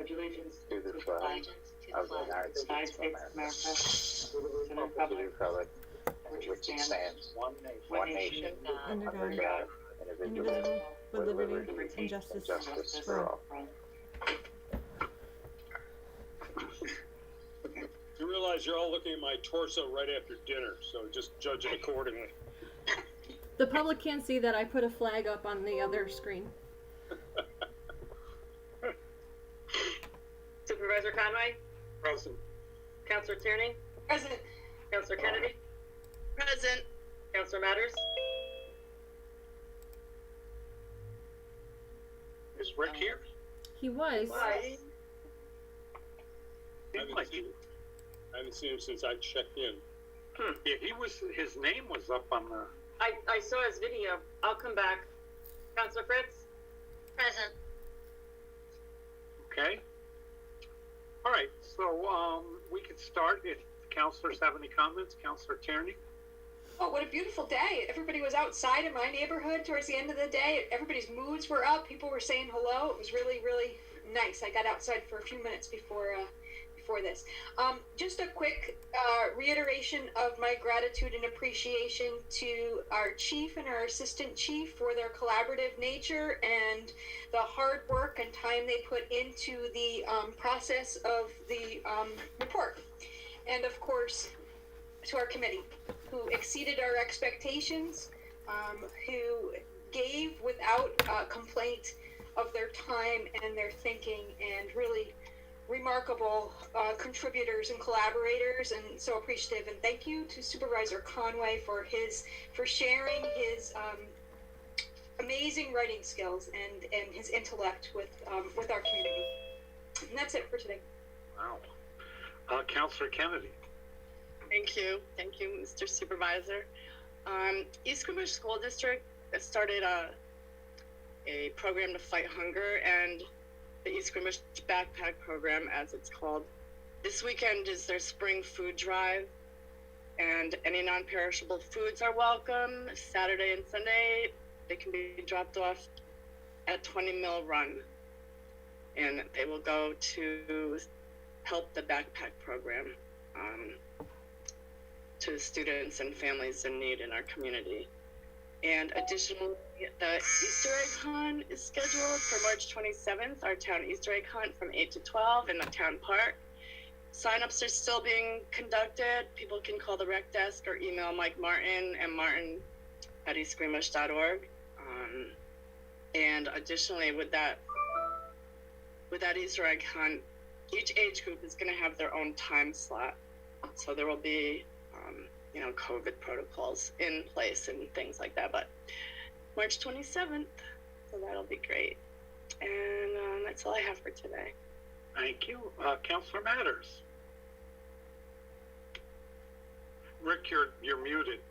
pledge allegiance to the flag of the United States of America, to the republic which stands one nation under God, indivisible, with liberty and justice for all. You realize you're all looking at my torso right after dinner, so just judge it accordingly. The public can't see that I put a flag up on the other screen. Supervisor Conway? Present. Counselor Tierney? Present. Counselor Kennedy? Present. Counselor Matters? Is Rick here? He was. Why? I haven't seen him since I checked in. Yeah, his name was up on the. I saw his video. I'll come back. Counselor Fritz? Present. Okay. All right, so we can start if counselors have any comments. Counselor Tierney? Oh, what a beautiful day. Everybody was outside in my neighborhood towards the end of the day. Everybody's moods were up. People were saying hello. It was really, really nice. I got outside for a few minutes before this. Just a quick reiteration of my gratitude and appreciation to our chief and our assistant chief for their collaborative nature and the hard work and time they put into the process of the report. And of course, to our committee, who exceeded our expectations, who gave without complaint of their time and their thinking, and really remarkable contributors and collaborators, and so appreciative. And thank you to Supervisor Conway for sharing his amazing writing skills and his intellect with our community. And that's it for today. Wow. Counselor Kennedy? Thank you, Mr. Supervisor. East Greenbush School District started a program to fight hunger, and the East Greenbush Backpack Program, as it's called. This weekend is their spring food drive, and any non-perishable foods are welcome. Saturday and Sunday, they can be dropped off at 20 Mill Run, and they will go to help the backpack program to students and families in need in our community. And additionally, the Easter egg hunt is scheduled for March 27th, our town Easter egg hunt from 8 to 12 in the town park. Sign-ups are still being conducted. People can call the rec desk or email Mike Martin and martin@eastgreenbush.org. And additionally, with that Easter egg hunt, each age group is going to have their own time slot. So there will be COVID protocols in place and things like that, but March 27th, so that'll be great. And that's all I have for today. Thank you. Counselor Matters? Rick, you're muted.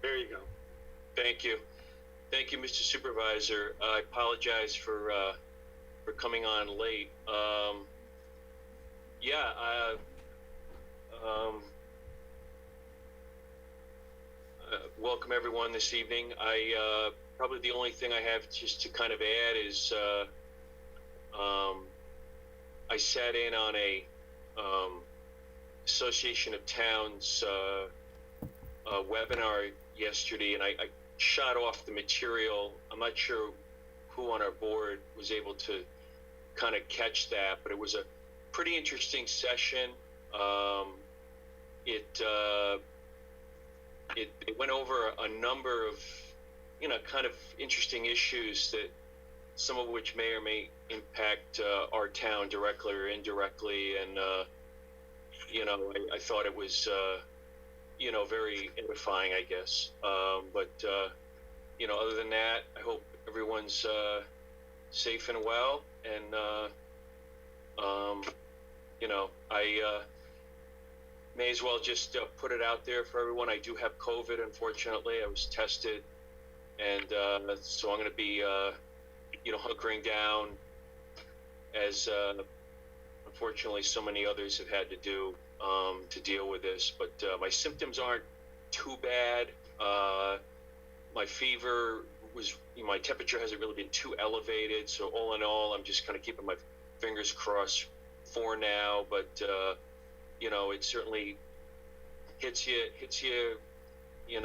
There you go. Thank you, Mr. Supervisor. I apologize for coming on late. Welcome everyone this evening. Probably the only thing I have just to kind of add is I sat in on a Association of Towns webinar yesterday, and I shot off the material. I'm not sure who on our board was able to kind of catch that, but it was a pretty interesting session. It went over a number of, kind of interesting issues that some of which may or may impact our town directly or indirectly. And, I thought it was, very edifying, I guess. But other than that, I hope everyone's safe and well. And, I may as well just put it out there for everyone. I do have COVID, unfortunately. I was tested, and so I'm going to be, hunkering down, as unfortunately so many others have had to do to deal with this. But my symptoms aren't too bad. My fever my temperature hasn't really been too elevated. So all in all, I'm just kind of keeping my fingers crossed for now. But it certainly hits you. You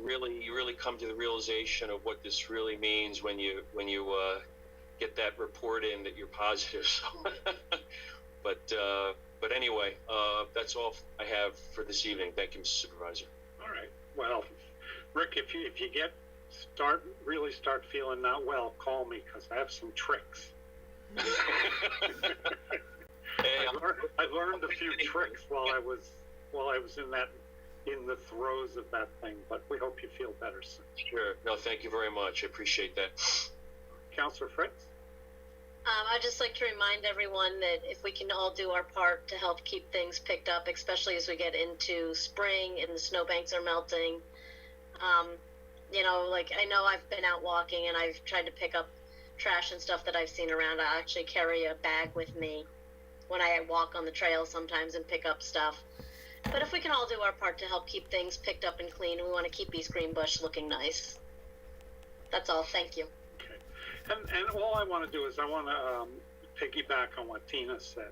really come to the realization of what this really means when you get that report in that you're positive. So, but anyway, that's all I have for this evening. Thank you, Mr. Supervisor. All right. Well, Rick, if you really start feeling not well, call me because I have some tricks. I learned a few tricks while I was in the throes of that thing, but we hope you feel better soon. Sure. No, thank you very much. I appreciate that. Councilor Fritz? I'd just like to remind everyone that if we can all do our part to help keep things picked up, especially as we get into spring and the snowbanks are melting. I know I've been out walking and I've tried to pick up trash and stuff that I've seen around. I actually carry a bag with me when I walk on the trail sometimes and pick up stuff. But if we can all do our part to help keep things picked up and clean, we want to keep East Greenbush looking nice. That's all. Thank you. And all I want to do is I want to piggyback on what Tina said.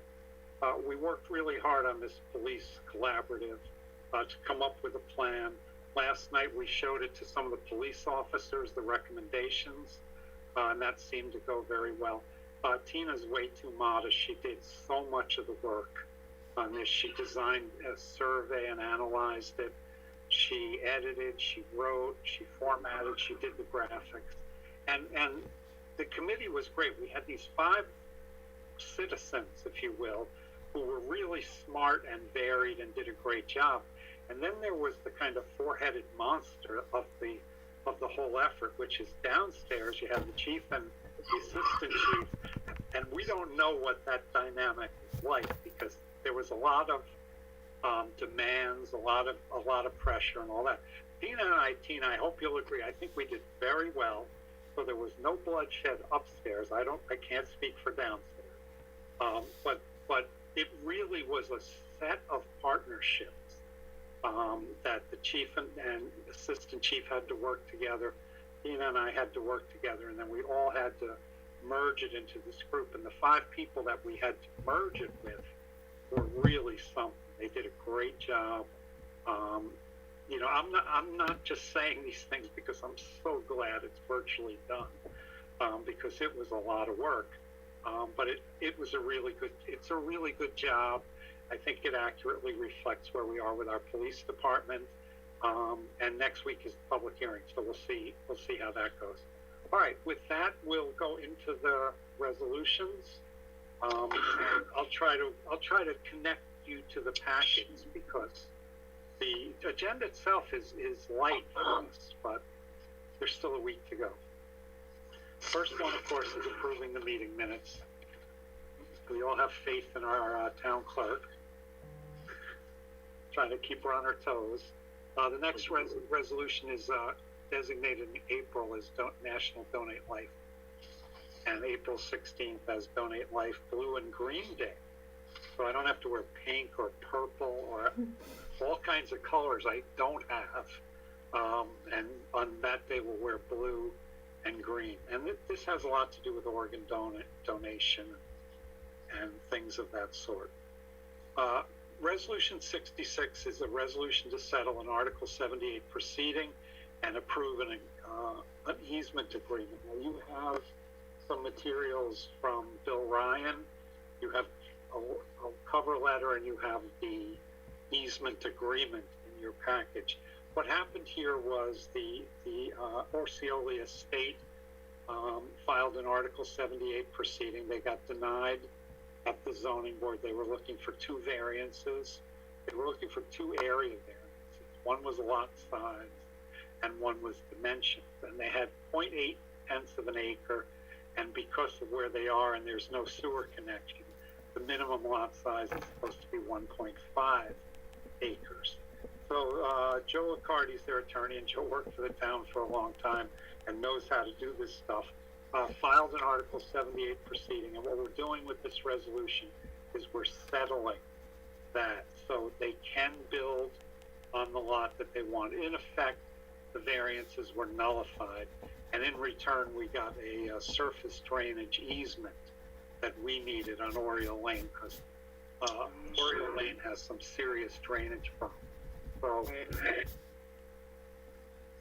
We worked really hard on this police collaborative to come up with a plan. Last night we showed it to some of the police officers, the recommendations, and that seemed to go very well. Tina's way too modest. She did so much of the work on this. She designed a survey and analyzed it. She edited, she wrote, she formatted, she did the graphics. And the committee was great. We had these 5 citizens, if you will, who were really smart and varied and did a great job. And then there was the kind of 4-headed monster of the whole effort, which is downstairs. You have the chief and the assistant chief, and we don't know what that dynamic is like because there was a lot of demands, a lot of pressure, and all that. Tina, I hope you'll agree. I think we did very well. So there was no bloodshed upstairs. I can't speak for downstairs. But it really was a set of partnerships that the chief and assistant chief had to work together. Tina and I had to work together, and then we all had to merge it into this group. And the 5 people that we had to merge it with were really something. They did a great job. I'm not just saying these things because I'm so glad it's virtually done, because it was a lot of work. But it was a really good job. I think it accurately reflects where we are with our police department. And next week is public hearing, so we'll see how that goes. All right, with that, we'll go into the resolutions. And I'll try to connect you to the packets because the agenda itself is light for us, but there's still a week to go. First one, of course, is approving the meeting minutes. We all have faith in our town clerk. Trying to keep her on her toes. The next resolution is designated in April as National Donate Life, and April 16th as Donate Life Blue and Green Day. So I don't have to wear pink or purple or all kinds of colors I don't have. And on that day we'll wear blue and green. And this has a lot to do with organ donation and things of that sort. Resolution 66 is a resolution to settle an Article 78 proceeding and approve an easement agreement. Now you have some materials from Bill Ryan. You have a cover letter and you have the easement agreement in your package. What happened here was the Orsioli estate filed an Article 78 proceeding. They got denied at the zoning board. They were looking for 2 variances. They were looking for 2 area variances. One was lot size and one was dimensions. And they had 0.8 tenths of an acre. And because of where they are and there's no sewer connection, the minimum lot size is supposed to be 1.5 acres. So Joe Accardi's their attorney, and Joe worked for the town for a long time and knows how to do this stuff. Filed an Article 78 proceeding, and what we're doing with this resolution is we're settling that so they can build on the lot that they want. In effect, the variances were nullified, and in return we got a surface drainage easement that we needed on Oriole Lane, because Oriole Lane has some serious drainage problems. So,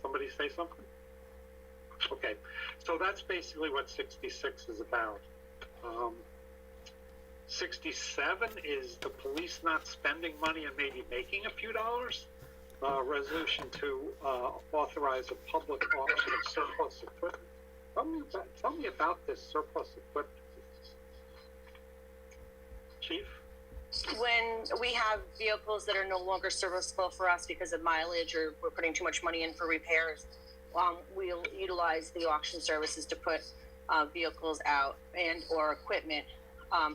somebody say something? Okay, so that's basically what 66 is about. 67 is the police not spending money and maybe making a few dollars. Resolution to authorize a public auction of surplus equipment. Tell me about this surplus equipment. Chief? When we have vehicles that are no longer serviceable for us because of mileage or we're putting too much money in for repairs, we'll utilize the auction services to put vehicles out and or equipment.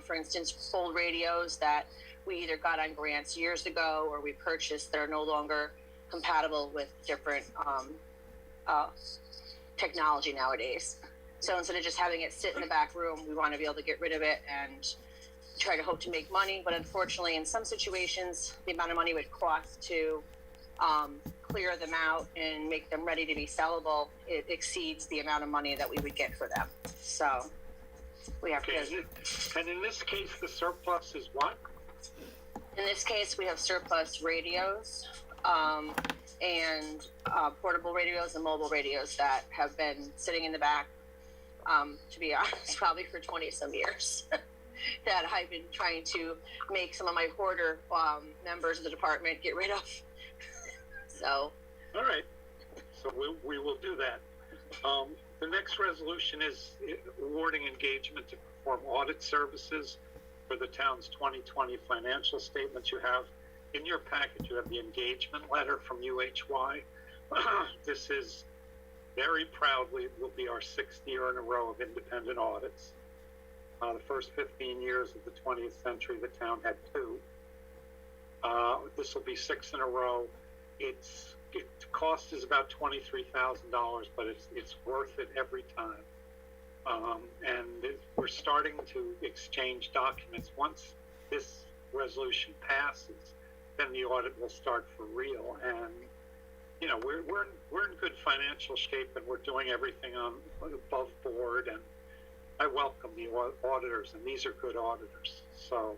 For instance, old radios that we either got on grants years ago or we purchased that are no longer compatible with different technology nowadays. So instead of just having it sit in the back room, we want to be able to get rid of it and try to hope to make money. But unfortunately, in some situations, the amount of money it would cost to clear them out and make them ready to be sellable, it exceeds the amount of money that we would get for them. So we have to. And in this case, the surplus is what? In this case, we have surplus radios and portable radios and mobile radios that have been sitting in the back, to be honest, probably for 20 some years. That I've been trying to make some of my hoarder members of the department get rid of. So. All right. So we will do that. The next resolution is awarding engagement to perform audit services for the town's 2020 financial statements. You have in your package, you have the engagement letter from UHY. This is very proudly will be our 6th year in a row of independent audits. The first 15 years of the 20th century, the town had 2. This will be 6 in a row. The cost is about $23,000, but it's worth it every time. We're starting to exchange documents. Once this resolution passes, then the audit will start for real. And you know, we're in good financial shape, and we're doing everything above board. And I welcome the auditors, and these are good auditors. So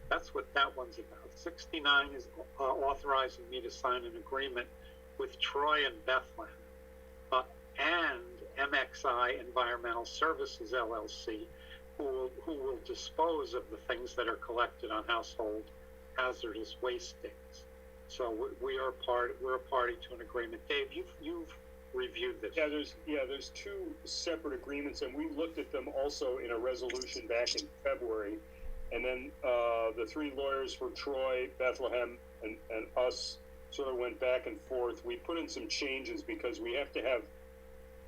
that's what that one's about. 69 is authorizing me to sign an agreement with Troy and Bethlehem and MXI Environmental Services LLC, who will dispose of the things that are collected on household hazardous waste days. So we're a party to an agreement. Dave, you've reviewed this. There's 2 separate agreements, and we looked at them also in a resolution back in February. And then the 3 lawyers for Troy, Bethlehem, and us sort of went back and forth. We put in some changes because we have to have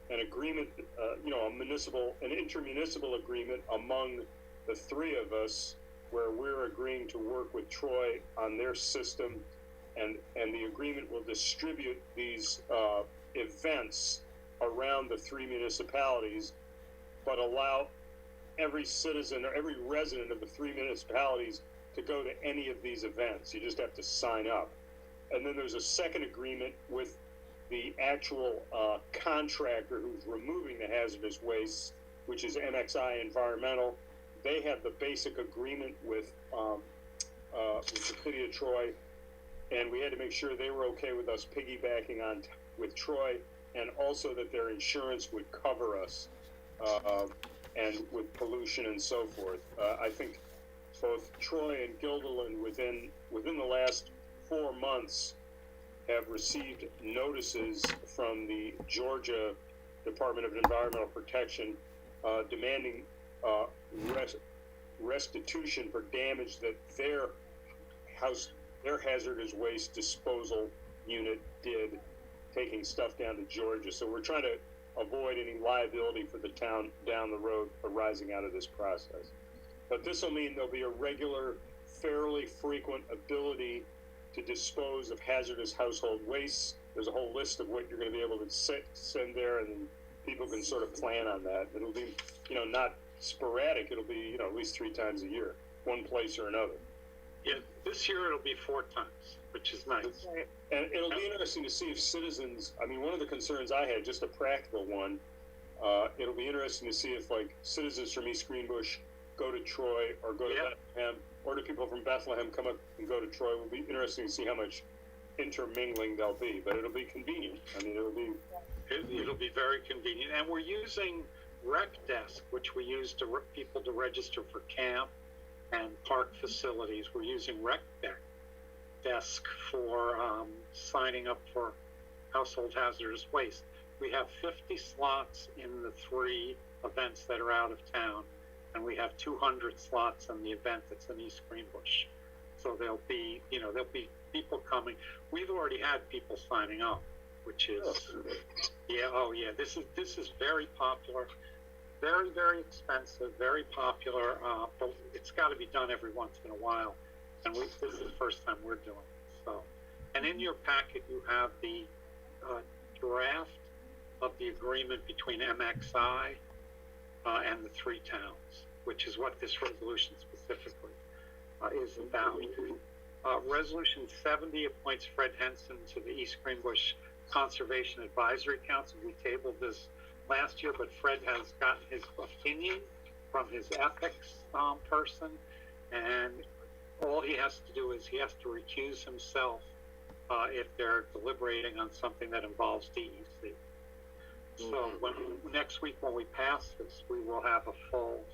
an agreement, an intermunicipal agreement among the 3 of us, where we're agreeing to work with Troy on their system, and the agreement will distribute these events around the 3 municipalities, but allow every citizen or every resident of the 3 municipalities to go to any of these events. You just have to sign up. And then there's a second agreement with the actual contractor who's removing the hazardous waste, which is MXI Environmental. They have the basic agreement with the city of Troy, and we had to make sure they were okay with us piggybacking on with Troy, and also that their insurance would cover us, and with pollution and so forth. I think both Troy and Guilderland within the last 4 months have received notices from the Georgia Department of Environmental Protection demanding restitution for damage that their hazardous waste disposal unit did, taking stuff down to Georgia. So we're trying to avoid any liability for the town down the road arising out of this process. But this will mean there'll be a regular, fairly frequent ability to dispose of hazardous household waste. There's a whole list of what you're going to be able to send there, and then people can sort of plan on that. It'll be, not sporadic. It'll be, at least 3 times a year, one place or another. Yeah, this year it'll be 4 times. which is nice. And it'll be interesting to see if citizens, I mean, one of the concerns I had, just a practical one, it'll be interesting to see if, like, citizens from East Greenbush go to Troy or go to Bethlehem, or do people from Bethlehem come up and go to Troy. It will be interesting to see how much intermingling there'll be, but it'll be convenient. I mean, It'll be very convenient. And we're using Rec Desk, which we use to people to register for camp and park facilities. We're using Rec Desk for signing up for household hazardous waste. We have 50 slots in the 3 events that are out of town, and we have 200 slots in the event that's in East Greenbush. So there'll be people coming. We've already had people signing up, which is, this is very popular, very, very expensive, very popular, but it's got to be done every once in a while. And this is the first time we're doing it. So, and in your packet, you have the draft of the agreement between MXI and the 3 towns, which is what this resolution specifically is about. Resolution 70 appoints Fred Henson to the East Greenbush Conservation Advisory Council. We tabled this last year, but Fred has gotten his opinion from his ethics person, and all he has to do is he has to recuse himself if they're deliberating on something that involves DEC. So next week when we pass this, we will have a full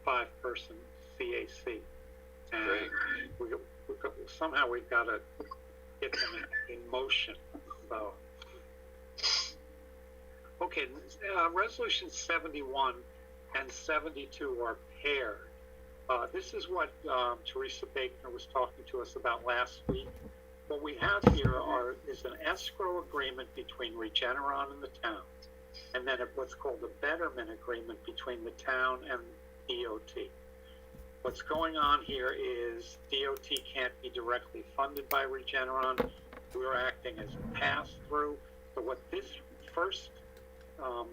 5-person CAC. And somehow we've got to get them in motion. So, okay, Resolution 71 and 72 are paired. This is what Teresa Baker was talking to us about last week. What we have here is an escrow agreement between Regeneron and the town, and then what's called a betterment agreement between the town and DOT. What's going on here is DOT can't be directly funded by Regeneron. We're acting as a pass-through. So what this first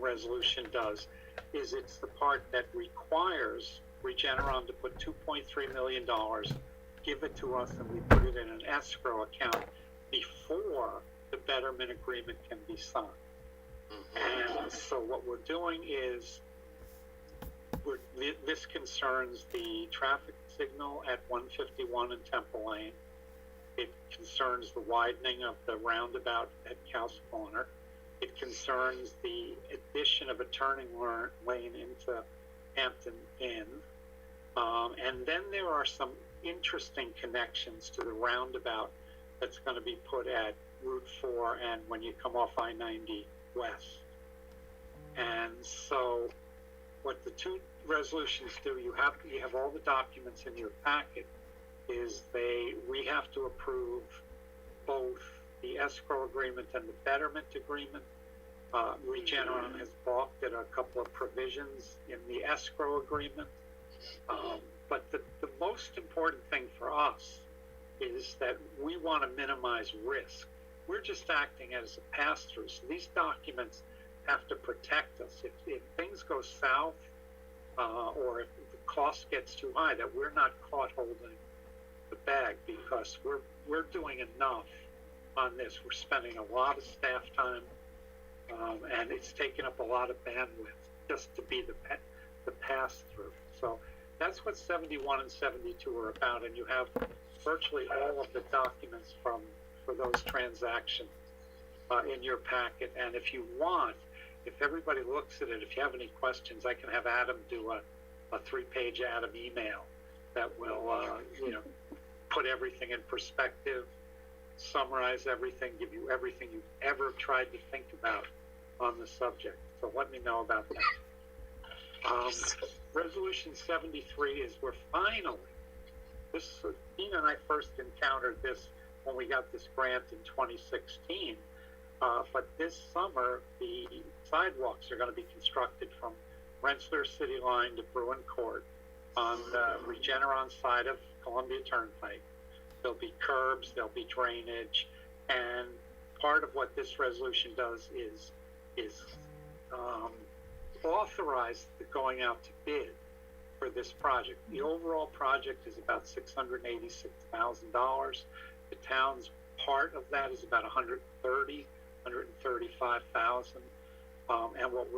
resolution does is it's the part that requires Regeneron to put $2.3 million, give it to us, and we put it in an escrow account before the betterment agreement can be signed. And so what we're doing is this concerns the traffic signal at 151 and Temple Lane. It concerns the widening of the roundabout at Cow's Corner. It concerns the addition of a turning lane into Hampton Inn. And then there are some interesting connections to the roundabout that's going to be put at Route 4 and when you come off I-90 West. And so what the 2 resolutions do, you have all the documents in your packet, is we have to approve both the escrow agreement and the betterment agreement. Regeneron has balked at a couple of provisions in the escrow agreement. But the most important thing for us is that we want to minimize risk. We're just acting as a pass-through. So these documents have to protect us. If things go south, or if the cost gets too high, that we're not caught holding the bag, because we're doing enough on this. We're spending a lot of staff time, and it's taking up a lot of bandwidth just to be the pass-through. So that's what 71 and 72 are about, and you have virtually all of the documents for those transactions in your packet. And if you want, if everybody looks at it, if you have any questions, I can have Adam do a 3-page Adam email that will, put everything in perspective, summarize everything, give you everything you've ever tried to think about on the subject. So let me know about that. Resolution 73 is we're finally, Tina and I first encountered this when we got this grant in 2016. But this summer, the sidewalks are going to be constructed from Rensselaer City Line to Bruin Court on the Regeneron side of Columbia Turnpike. There'll be curbs, there'll be drainage, and part of what this resolution does is authorize the going out to bid for this project. The overall project is about $686,000. The town's part of that is about 135,000. And what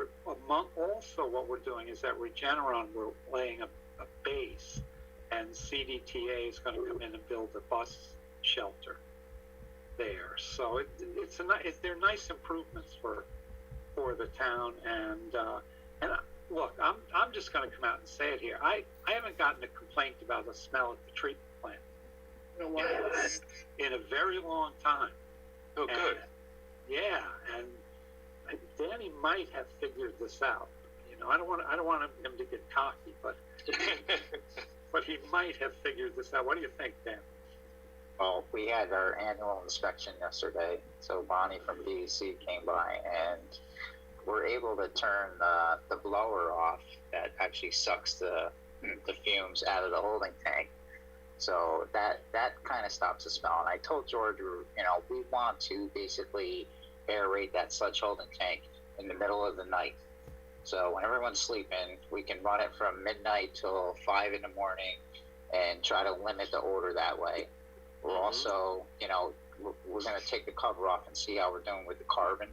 we're doing is at Regeneron, we're laying a base, and CDTA is going to come in and build a bus shelter there. So they're nice improvements for the town. And look, I'm just going to come out and say it here. I haven't gotten a complaint about the smell at the treatment plant in a very long time. Oh, good. Yeah, and Danny might have figured this out. You know, I don't want him to get cocky, but but he might have figured this out. What do you think, Dan? Well, we had our annual inspection yesterday, so Bonnie from DEC came by, and we're able to turn the blower off that actually sucks the fumes out of the holding tank. So that kind of stops the smell. And I told George, we want to basically aerate that sludge holding tank in the middle of the night. So when everyone's sleeping, we can run it from midnight till 5 in the morning and try to limit the odor that way. We're also, we're going to take the cover off and see how we're doing with the carbon.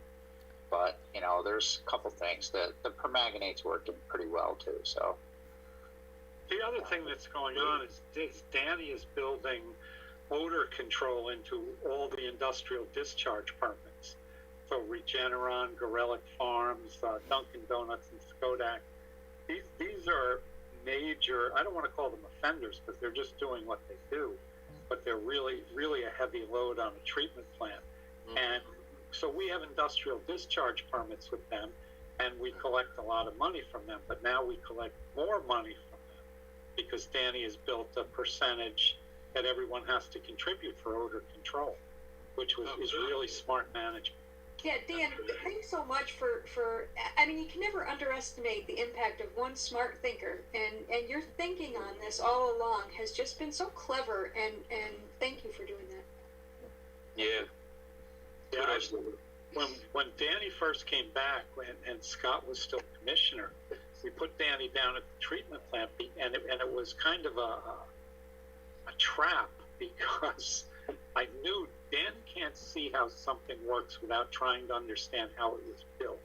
But, there's a couple things. The permanganate's working pretty well, too. So the other thing that's going on is Danny is building odor control into all the industrial discharge permits. So Regeneron, Gorelick Farms, Dunkin' Donuts, and Skodak. These are major, I don't want to call them offenders because they're just doing what they do, but they're really, really a heavy load on a treatment plant. And so we have industrial discharge permits with them, and we collect a lot of money from them, but now we collect more money from them because Danny has built a percentage that everyone has to contribute for odor control, which is really smart management. Yeah, Dan, thanks so much for you can never underestimate the impact of one smart thinker, and your thinking on this all along has just been so clever, and thank you for doing that. Yeah. When Danny first came back, and Scott was still commissioner, we put Danny down at the treatment plant, and it was kind of a trap because I knew Danny can't see how something works without trying to understand how it was built.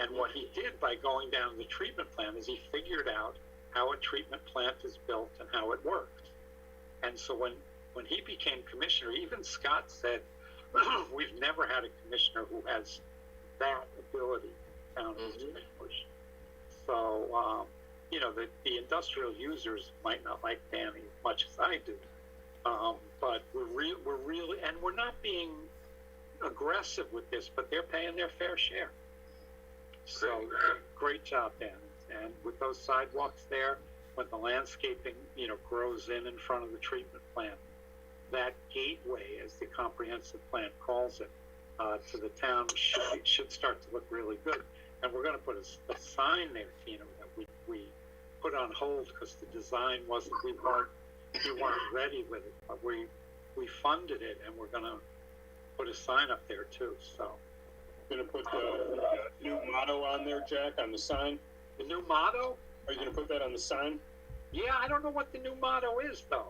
And what he did by going down to the treatment plant is he figured out how a treatment plant is built and how it works. And so when he became commissioner, even Scott said, we've never had a commissioner who has that ability down in Greenbush. So, the industrial users might not like Danny as much as I do. But we're really, and we're not being aggressive with this, but they're paying their fair share. So great job, Dan. And with those sidewalks there, when the landscaping, grows in front of the treatment plant, that gateway, as the comprehensive plan calls it, to the town should start to look really good. And we're going to put a sign there, Tina, that we put on hold because the design wasn't, we weren't ready with it, but we funded it, and we're going to put a sign up there too. So Going to put the new motto on there, Jack, on the sign? the new motto, Are you going to put that on the sign? yeah, I don't know what the new motto is though.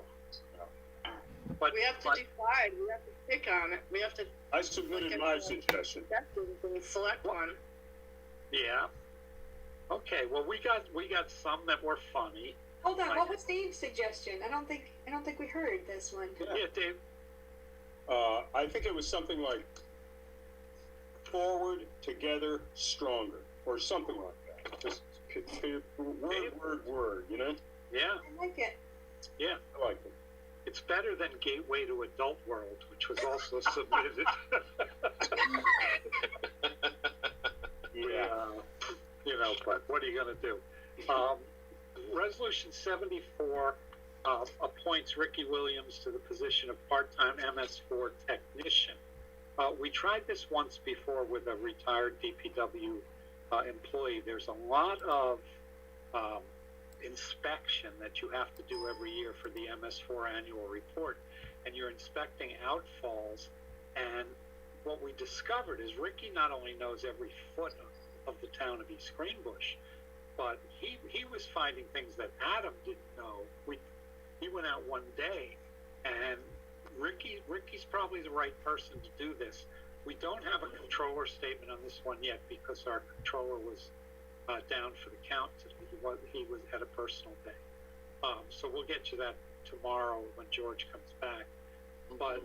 But We have to decide. We have to pick on it. We have to I submitted my suggestion. select one. yeah, okay. Well, we got some that were funny. Hold on, what was Dave's suggestion? I don't think we heard this one. Yeah, Dave. I think it was something like forward, together, stronger, or something like that. Just word, Yeah, I like it. yeah. I like it. It's better than Gateway to Adult World, which was also submitted. Yeah, but what are you going to do? Resolution 74 appoints Ricky Williams to the position of part-time MS4 technician. We tried this once before with a retired DPW employee. There's a lot of inspection that you have to do every year for the MS4 annual report, and you're inspecting outfalls. And what we discovered is Ricky not only knows every foot of the town of East Greenbush, but he was finding things that Adam didn't know. He went out one day and Ricky's probably the right person to do this. We don't have a controller statement on this one yet because our controller was down for the count today. He was had a personal day. So we'll get you that tomorrow when George comes back. But,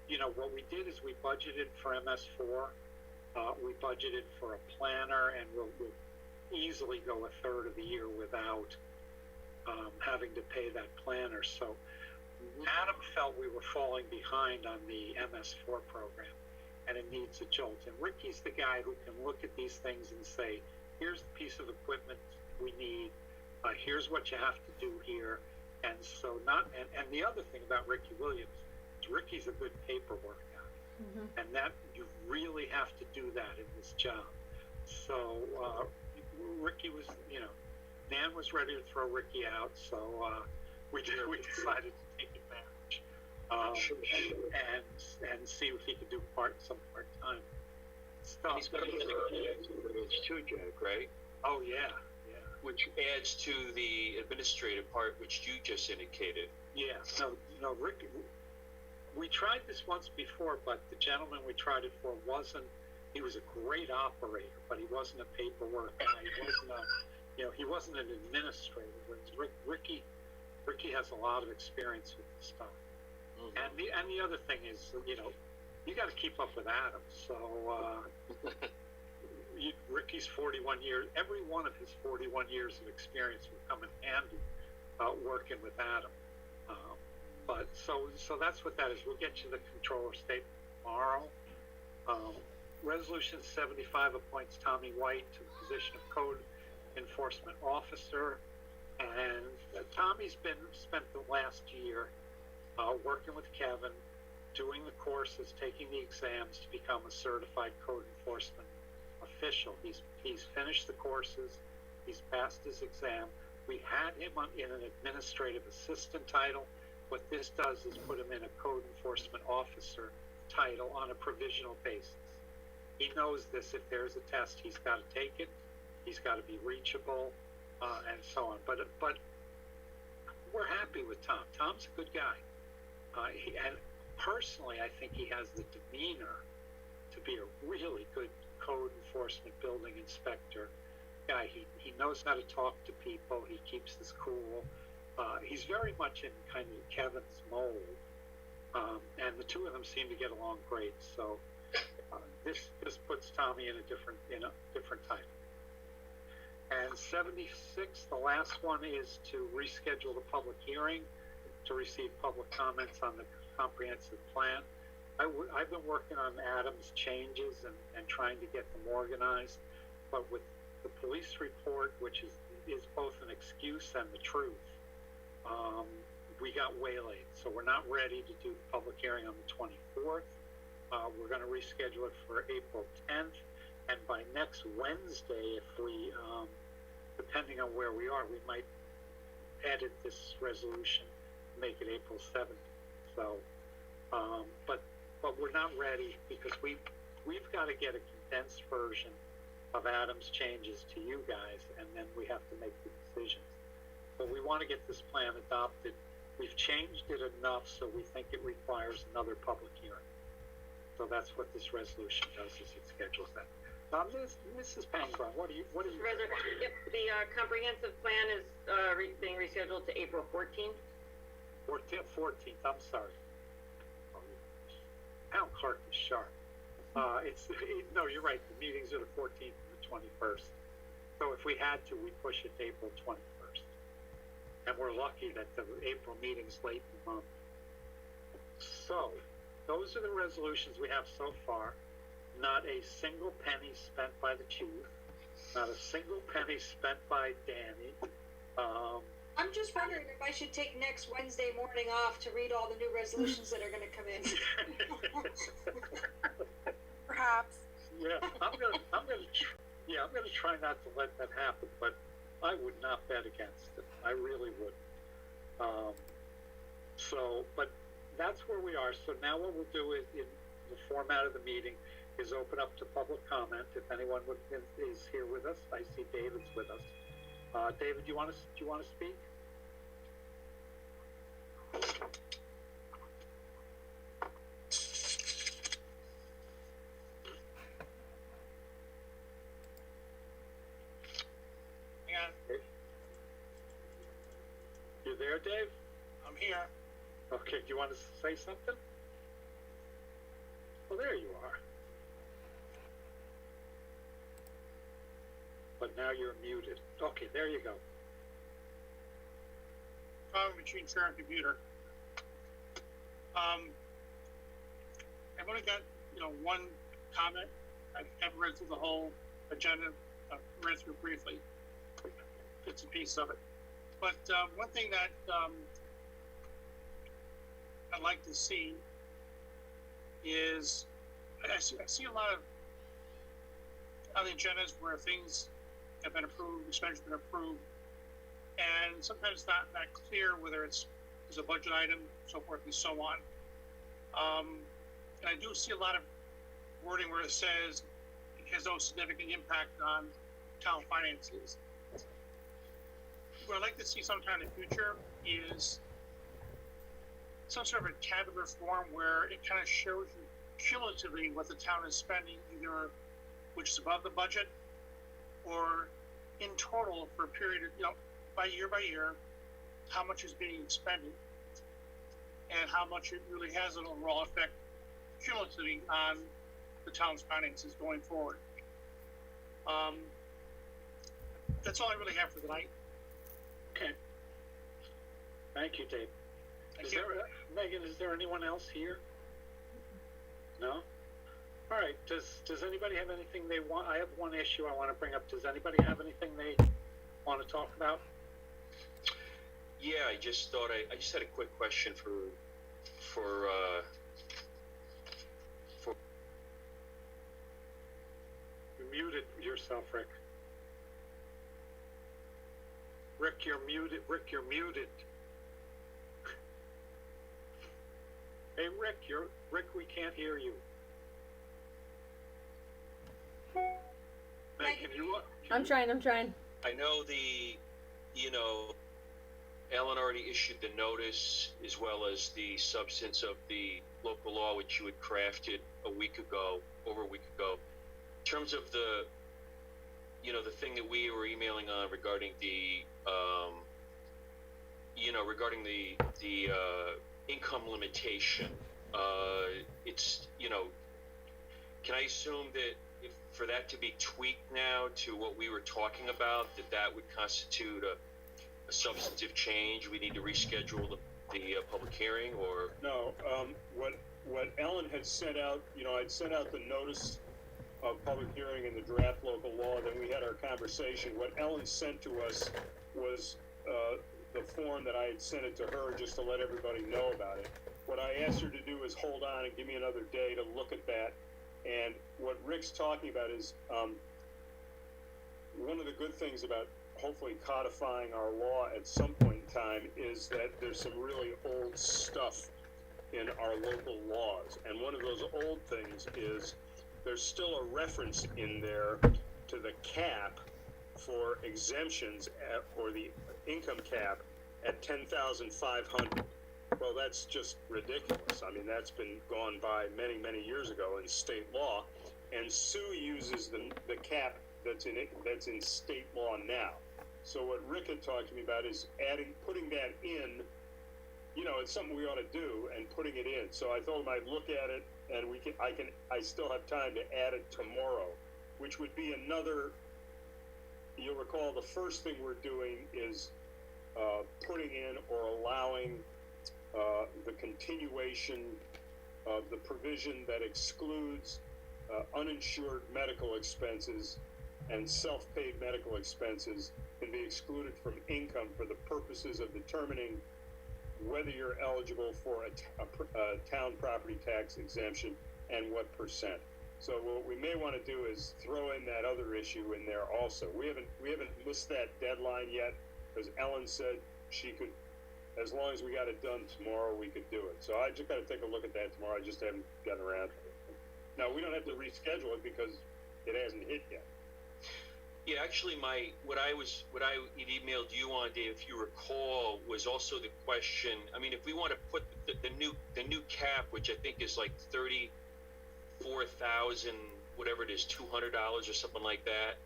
you know, what we did is we budgeted for MS4. We budgeted for a planner, and we'll easily go a third of the year without having to pay that planner. So Adam felt we were falling behind on the MS4 program, and it needs a jolt. And Ricky's the guy who can look at these things and say, here's the piece of equipment we need. Here's what you have to do here. And so and the other thing about Ricky Williams is Ricky's a good paperwork guy. And that you really have to do that in this job. So Ricky was, you know, Nan was ready to throw Ricky out, so we decided to take advantage and see if he could do some part-time stuff. He's got a too, Jack, right? Oh yeah. Which adds to the administrative part, which you just indicated. Yeah. No, Rick. We tried this once before, but the gentleman we tried it for he was a great operator, but he wasn't a paperwork guy. He wasn't an administrator. Whereas Ricky has a lot of experience with this stuff. And the other thing is, you know, you got to keep up with Adam. So Ricky's 41 years. Every one of his 41 years of experience will come in handy working with Adam. But so that's what that is. We'll get you the controller statement tomorrow. Resolution 75 appoints Tommy White to the position of Code Enforcement Officer, and Tommy's spent the last year working with Kevin, doing the courses, taking the exams to become a certified code enforcement official. He's finished the courses. He's passed his exam. We had him in an administrative assistant title. What this does is put him in a code enforcement officer title on a provisional basis. He knows this. If there's a test, he's got to take it. He's got to be reachable, and so on. But we're happy with Tom. Tom's a good guy. And personally, I think he has the demeanor to be a really good code enforcement building inspector guy. He knows how to talk to people. He keeps this cool. He's very much in kind of Kevin's mold, and the two of them seem to get along great. So this puts Tommy in a different title. And 76, the last one is to reschedule the public hearing to receive public comments on the comprehensive plan. I've been working on Adam's changes and trying to get them organized, but with the police report, which is both an excuse and the truth, we got waylaid. So we're not ready to do the public hearing on the 24th. We're going to reschedule it for April 10th, and by next Wednesday, if we, depending on where we are, we might edit this resolution, make it April 7th. So, but we're not ready because we've got to get a condensed version of Adam's changes to you guys, and then we have to make the decisions. But we want to get this plan adopted. We've changed it enough so we think it requires another public hearing. So that's what this resolution does, is it schedules that. Mrs. Pangborn, what do you? Yep, the comprehensive plan is being rescheduled to April 14th. 14th, I'm sorry. Town clerk is sharp. No, you're right. The meetings are the 14th and the 21st. So if we had to, we'd push it to April 21st. And we're lucky that the April meeting's late in the month. So those are the resolutions we have so far. Not a single penny spent by the chief. Not a single penny spent by Danny. I'm just wondering if I should take next Wednesday morning off to read all the new resolutions that are going to come in. Perhaps. Yeah, I'm gonna try not to let that happen, but I would not bet against it. I really would. But that's where we are. So now what we'll do is, in the format of the meeting, is open up to public comment. If anyone is here with us, I see David's with us. David, do you want to speak? there, Dave? I'm here. Okay, do you want to say something? Well, there you are. But now you're muted. Okay, there you go. Problem between chair and computer. I've only got, one comment. I haven't read through the whole agenda. I've read through briefly bits and pieces of it. But one thing that I'd like to see is I see a lot of on the agendas where things have been approved, expenditures have been approved, and sometimes it's not that clear whether it's a budget item, so forth and so on. And I do see a lot of wording where it says it has no significant impact on town finances. What I'd like to see sometime in the future is some sort of a tabular form where it kind of shows you cumulatively what the town is spending, either which is above the budget or in total for a period of, by year, how much is being expended and how much it really has an overall effect cumulatively on the town's finances going forward. That's all I really have for tonight. Okay. Thank you, Dave. Thank you. Megan, is there anyone else here? No? All right, does anybody have anything they want? I have one issue I want to bring up. Does anybody have anything they want to talk about? Yeah, I just thought I just had a quick question for You muted yourself, Rick. Rick, you're muted. Rick, you're muted. Hey, Rick, we can't hear you. Meg, can you? I'm trying. I know Ellen already issued the notice as well as the substance of the local law, which you had crafted over a week ago. In terms of the thing that we were emailing on regarding the income limitation, it's, can I assume that for that to be tweaked now to what we were talking about, that would constitute a substantive change? We need to reschedule the public hearing, or? No, what Ellen had sent out, I'd sent out the notice of public hearing in the draft local law, then we had our conversation. What Ellen sent to us was the form that I had sent it to her just to let everybody know about it. What I asked her to do is hold on and give me another day to look at that. And what Rick's talking about is one of the good things about hopefully codifying our law at some point in time is that there's some really old stuff in our local laws. And one of those old things is there's still a reference in there to the cap for exemptions or the income cap at $10,500. Well, that's just ridiculous. I mean, that's been gone by many, many years ago in state law, and Sue uses the cap that's in state law now. So what Rick had talked to me about is putting that in. It's something we ought to do, and putting it in. So I told him I'd look at it, and I still have time to add it tomorrow, which would be another. You'll recall the first thing we're doing is putting in or allowing the continuation of the provision that excludes uninsured medical expenses and self-paid medical expenses can be excluded from income for the purposes of determining whether you're eligible for a town property tax exemption and what percent. So what we may want to do is throw in that other issue in there also. We haven't missed that deadline yet, because Ellen said she could, as long as we got it done tomorrow, we could do it. So I just got to take a look at that tomorrow. I just haven't gotten around to it. Now, we don't have to reschedule it because it hasn't hit yet. Yeah, actually, what I had emailed you on, Dave, if you recall, was also the question. I mean, if we want to put the new cap, which I think is like $34,000, whatever it is, $200 or something like that.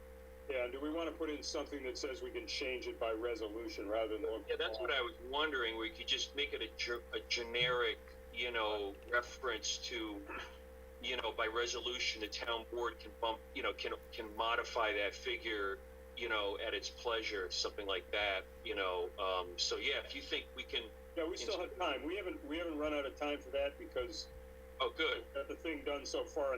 Yeah, and do we want to put in something that says we can change it by resolution rather than look? Yeah, that's what I was wondering. We could just make it a generic, reference to, by resolution, the town board can bump, can modify that figure, at its pleasure, something like that, so yeah, if you think we can. Yeah, we still have time. We haven't run out of time for that because. Oh, good. We got the thing done so far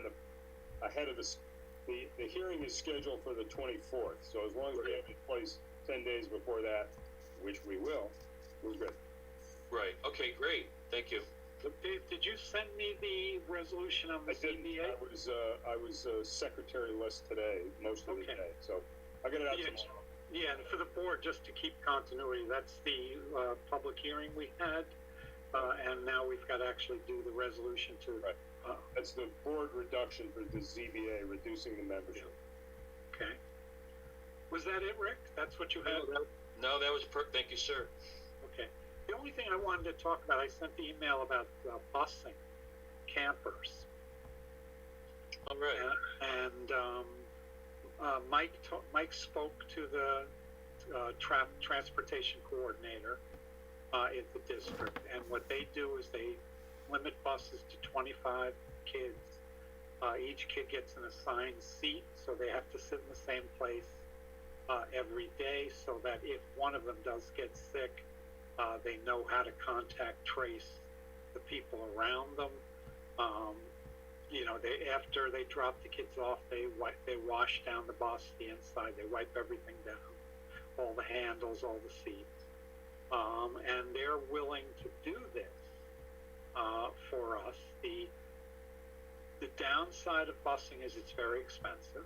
ahead of this. The hearing is scheduled for the 24th, so as long as we have it in place 10 days before that, which we will, we're good. Right. Okay, great. Thank you. Dave, did you send me the resolution on the CBA? I was secretary-less today, most of the day, so I'll get it out tomorrow. Yeah, and for the board, just to keep continuity, that's the public hearing we had, and now we've got to actually do the resolution to. Right. That's the board reduction for the ZBA, reducing the membership. Okay. Was that it, Rick? That's what you had? No, that was thank you, sir. Okay. The only thing I wanted to talk about, I sent the email about busing campers. All right. Mike spoke to the transportation coordinator in the district, and what they do is they limit buses to 25 kids. Each kid gets an assigned seat, so they have to sit in the same place every day, so that if one of them does get sick, they know how to contact trace the people around them. After they drop the kids off, they wash down the bus, the inside, they wipe everything down, all the handles, all the seats, and they're willing to do this for us. The downside of busing is it's very expensive.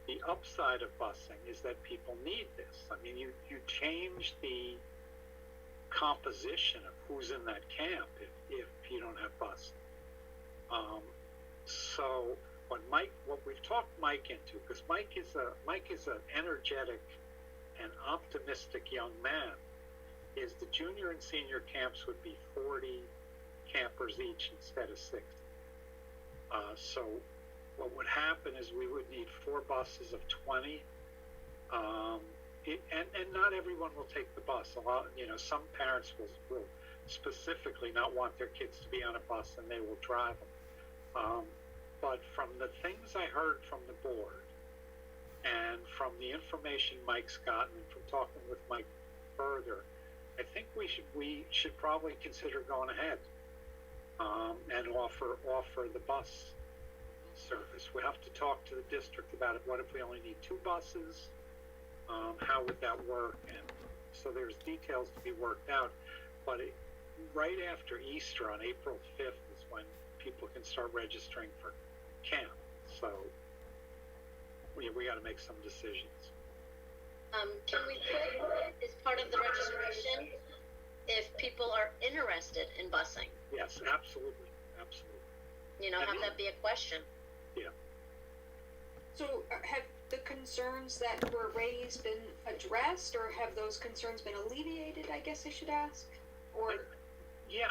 The upside of busing is that people need this. I mean, you change the composition of who's in that camp if you don't have busing. So what we've talked Mike into, because Mike is an energetic and optimistic young man, is the junior and senior camps would be 40 campers each instead of 60. So what would happen is we would need 4 buses of 20, and not everyone will take the bus. A lot, some parents will specifically not want their kids to be on a bus, and they will drive them. But from the things I heard from the board, and from the information Mike's gotten, and from talking with Mike further, I think we should probably consider going ahead and offer the bus service. We have to talk to the district about it. What if we only need 2 buses? How would that work? And so there's details to be worked out. But right after Easter on April 5th is when people can start registering for camp. So we got to make some decisions. Can we put as part of the registration if people are interested in busing? Yes, absolutely. Have that be a question. Yeah. So have the concerns that were raised been addressed, or have those concerns been alleviated, I guess I should ask? Or yeah,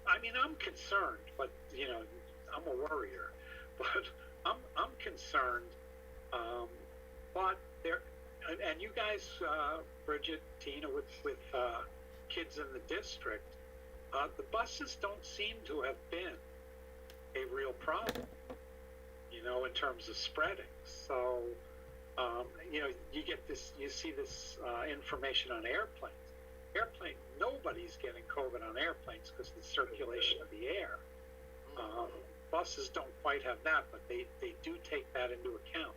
I mean, I'm concerned, but I'm a worrier, but I'm concerned. But there, and you guys, Bridget, Tina, with kids in the district, the buses don't seem to have been a real problem, in terms of spreading. So, you get this, you see this information on airplanes. Nobody's getting COVID on airplanes because of the circulation of the air. Buses don't quite have that, but they do take that into account.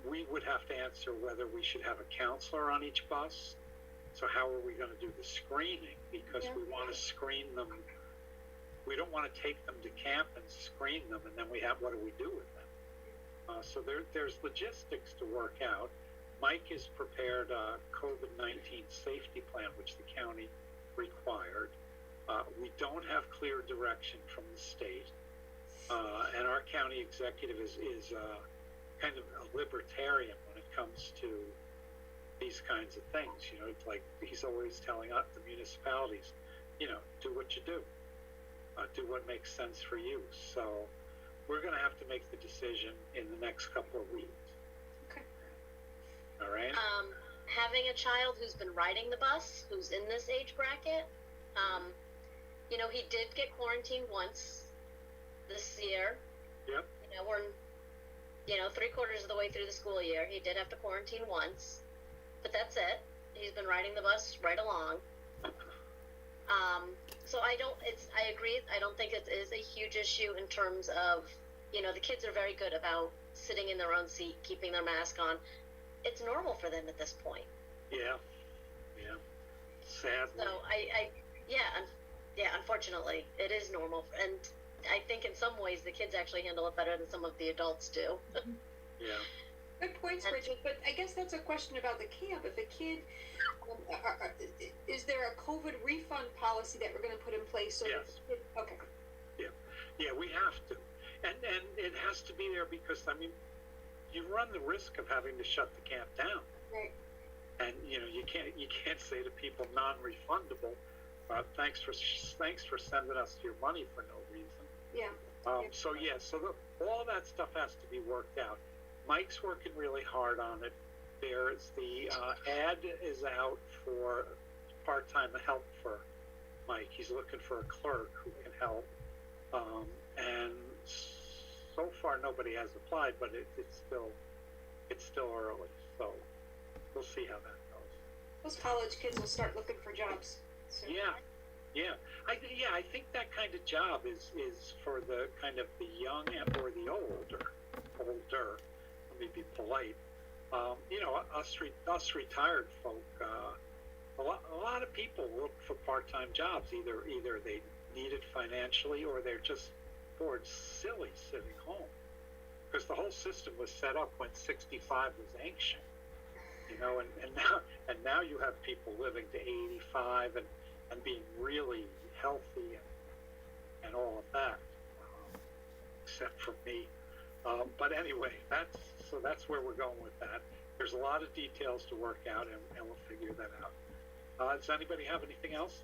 We would have to answer whether we should have a counselor on each bus. So how are we going to do the screening? Because we want to screen them. We don't want to take them to camp and screen them, and then what do we do with them? So there's logistics to work out. Mike has prepared a COVID-19 safety plan, which the county required. We don't have clear direction from the state, and our county executive is kind of a libertarian when it comes to these kinds of things. It's like he's always telling the municipalities, do what you do. Do what makes sense for you. So we're going to have to make the decision in the next couple of weeks. Okay. All right. Having a child who's been riding the bus, who's in this age bracket, you know, he did get quarantined once this year. Yep. You know, we're, you know, 3/4 of the way through the school year. He did have to quarantine once, but that's it. He's been riding the bus right along. So I agree. I don't think it is a huge issue in terms of, you know, the kids are very good about sitting in their own seat, keeping their mask on. It's normal for them at this point. Yeah. Yeah. Sadly. So yeah, unfortunately, it is normal, and I think in some ways the kids actually handle it better than some of the adults do. Yeah. Good points, Bridget, but I guess that's a question about the camp. If a kid, is there a COVID refund policy that we're gonna put in place? So Yes. Okay. Yeah, we have to, and it has to be there because I mean, you run the risk of having to shut the camp down. Right. And you know, you can't say to people non-refundable, thanks for sending us your money for no reason. Yeah. So all that stuff has to be worked out. Mike's working really hard on it. There's the ad is out for part-time help for Mike. He's looking for a clerk who can help, and so far nobody has applied, but it's still early, so we'll see how that goes. Those college kids will start looking for jobs. So. Yeah. I think that kind of job is for the kind of the young or the older. Let me be polite. You know, us retired folk. A lot of people look for part-time jobs. Either they need it financially or they're just bored silly sitting home. Because the whole system was set up when 65 was ancient. You know, and now you have people living to 85 and being really healthy and all of that, except for me. But anyway, that's where we're going with that. There's a lot of details to work out, and we'll figure that out. Does anybody have anything else?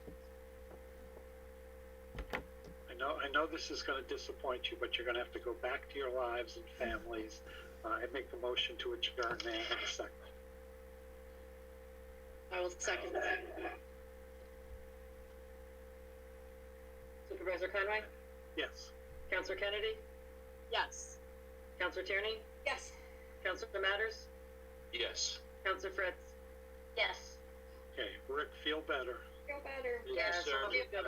I know this is going to disappoint you, but you're going to have to go back to your lives and families. I make a motion to adjourn now in a second. I will second that. Supervisor Conway? Yes. Counselor Kennedy? Yes. Counselor Tierney? Yes. Counselor Matters? Yes. Counselor Fritz? Yes. Okay, Rick, feel better. Feel better. Yes, sir. Feel better.